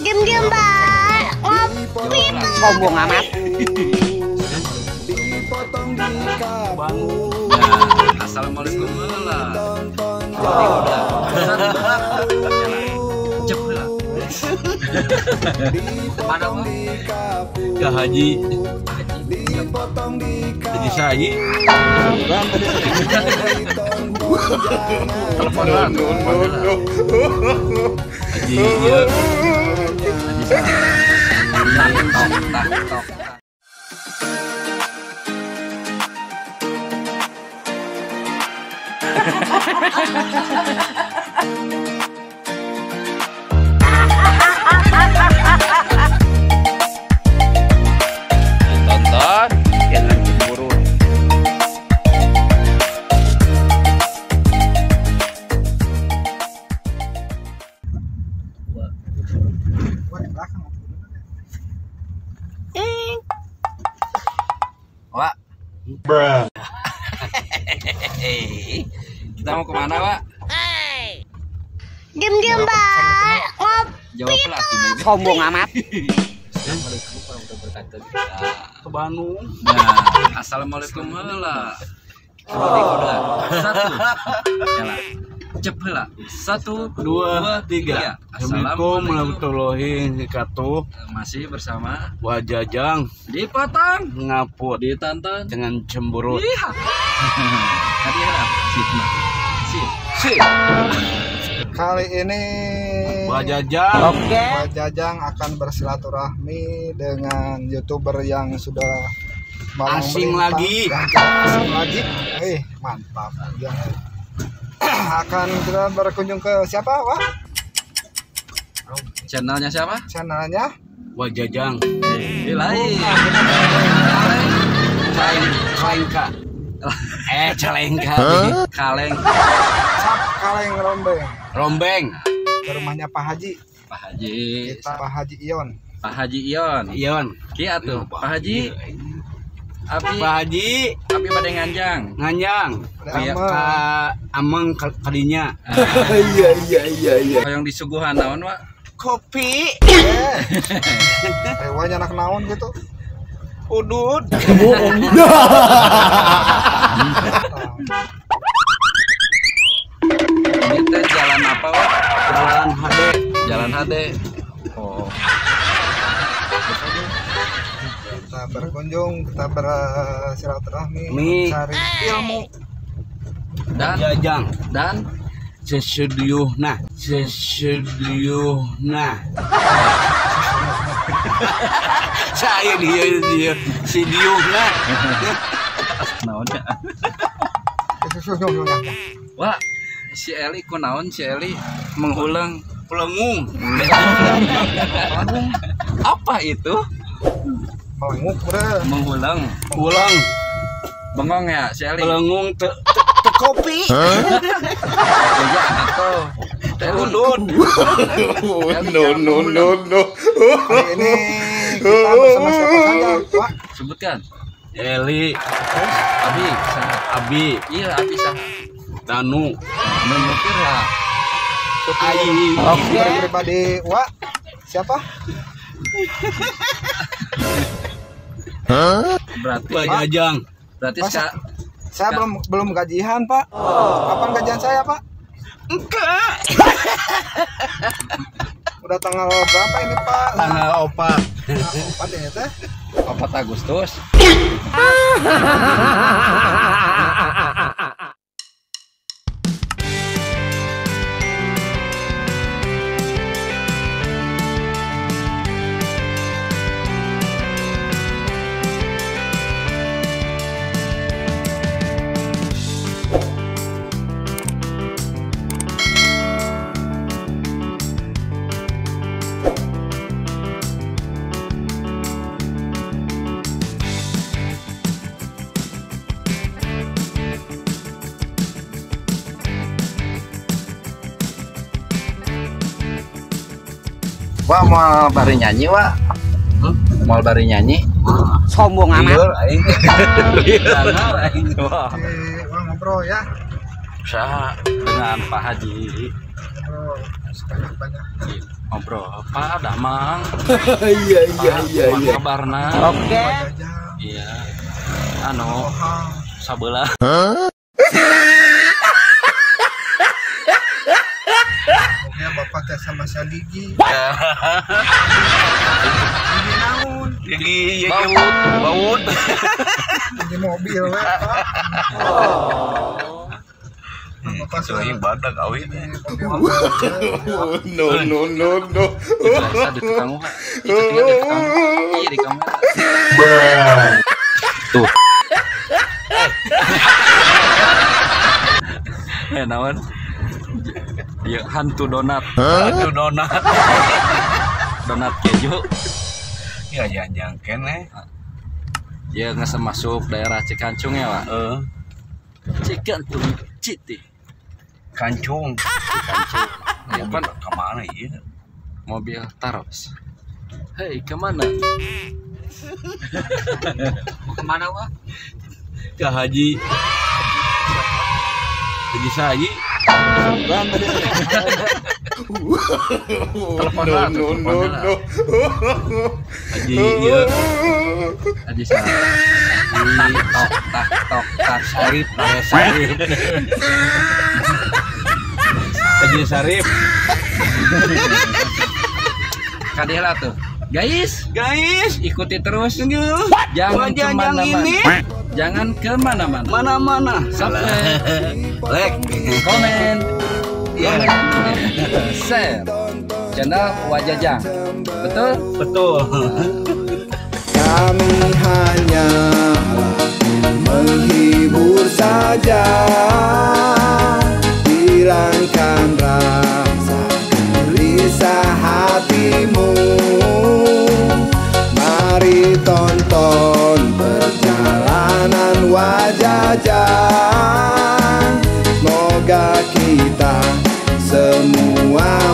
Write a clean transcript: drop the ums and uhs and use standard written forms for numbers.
Diam-diam, Pak. Ngopi, Pak. Sombong amat. Assalamualaikum lah. Mana Pak? Ke Haji Sayi. Teleponan. Haji ya. Haji Sayi. Tak. Tonton, jangan cemburu. Wak. Bruh. Kita mau kemana, Pak? Diam-diam, Pak. Jawab lah, Sombong amat. Assalamualaikum warahmatullahi wabarakatuh. Ke Bandung. Nah, assalamualaikum lah. Satu. Jalan. Cepet lah. 1, 2, 3. Assalamualaikum warahmatullahi wabarakatuh. Masih bersama Wajajang dipotong, ngaput ditonton, dengan cemburu. iya. Tadi ya, sip. Kali ini Wajajang. Wajajang akan bersilaturahmi dengan YouTuber yang sudah malang Asing melintang, lagi. asing lagi. Mantap. Ya. Akan kita berkunjung ke siapa, Wak? Channelnya siapa? Channelnya Wajajang. Lain. Calengka. Calengka. Kaleng. Sap Kaleng Rombeng. Rombeng. Ke rumahnya Pak Haji. Pak Haji. Kita Pak Haji Ion. Pak Haji Ion. Ion. Ki atuh. Pak Haji. Abi Pak Haji pada nganjang. nganjang. Iya. Ka ameng kadinya. Iya. Yang disuguhan naon, Pak? Kopi. Rewanya anak naon gitu. Udud. Ini teh jalan apa, Pak? Jalan HD. Jalan HD. Oh. Kita berkunjung, kita bersilaturahmi, Mi. mencari ilmu. Dan Wajajang. dan Sesuduyuhna. Saya dia si diuhna. naonnya? Wah, si Eli kunaon si Eli menghulang Pelengung. apa itu? Melenguk, bro. Menghulang. Ulang. Bengong ya si Eli. Pelengung te kopi. Iya atau Udud. No. Hari ini kita bersama siapa saja, Pak? sebutkan. Eli, Abi, saha? Abi, Iya, Abi saha? Danu, Menukir lah. Ayi. Oke. Pribadi, Wak. Siapa? Berarti Wajajang. Masa? Kak, Saya belum gajian, Pak. Kapan gajian saya, Pak? Enggak. Udah tanggal berapa ini, Pak? Tanggal 4. Apa ini teh? 4 Agustus. Wah, mau bari nyanyi, Wak. Mau bari nyanyi. Sombong amat. Liur aing. Liur aing, Wak. Wah, ngobrol ya. Usaha dengan Pak Haji. Ngobrol. sebanyak-banyak. Ngobrol apa dah mang? Iya Kabarna. Oke. Jajang. Iya. Anu Ohang. sabelah. Pokoknya bapak teh sama Saligi. Ya. Ini naon? Gigi baut. Di mobil we. Bapak Cuy badak awin. No. Biasa di tukang mah. Itu tinggal di tukang. Iya di kamera. Tuh. Nawan. Ya hantu donat. Aduh donat. Donat keju. Ya jangan kene. Ya nggak masuk daerah Cikancung ya, Pak. Cikancung Citi. Kancung. Cikancung. Ya pan Kemana iya? mobil Taros. Hei, kemana? Mau kemana, Pak? Ke Haji. Haji Saji. Telepon lah, telepon lah. Haji iya. Haji Sarip. Tak Sarip. Sarip. Haji Sarip. Kadehlah tuh. Guys, ikuti terus. Jangan kemana-mana. Jangan kemana-mana. Mana-mana. Subscribe, Like. komen, share channel Wajajang. Betul? Kami hanya menghibur saja, hilangkan rasa gelisah hatimu. Mari tonton perjalanan Wajajang. Semoga kita semua